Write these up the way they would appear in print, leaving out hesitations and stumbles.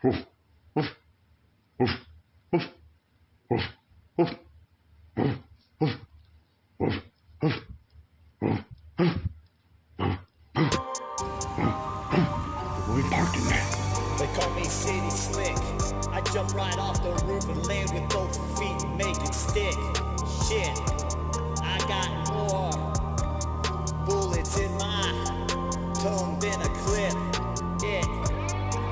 They call me City Slick. I jump right off the roof and land with both feet and make it stick. Shit, I got more bullets in my tongue than a clip. Yeah,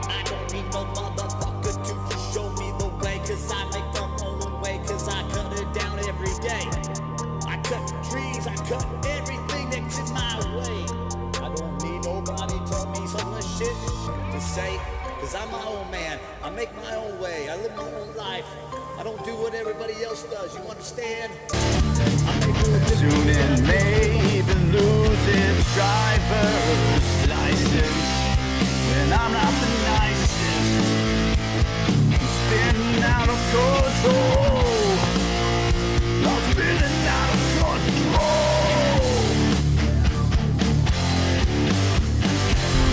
I don't need no motherfucker to just show me the way, cause I make the own way, cause I cut it down every day. I cut trees, I cut everything that's in my way. I don't need nobody tell me some of the shit to say, cause I'm my own man. I make my own way, I live my own life. I don't do what everybody else does, you understand? Soon it may even lose its driver's license when I'm not the nicest. I'm spinning out of control. I'm spinning out of control.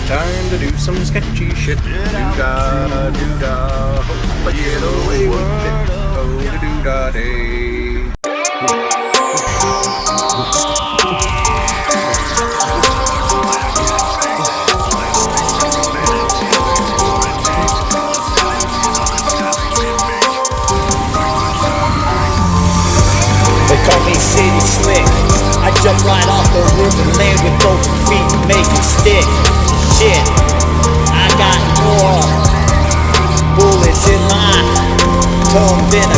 Time to do some sketchy shit. Do-da, do-da. Hope I get away with it. Oh, do-da day. They call me City Slick. I jump right off the roof and land with both feet and make it stick. Shit, I got more bullets in my tongue than a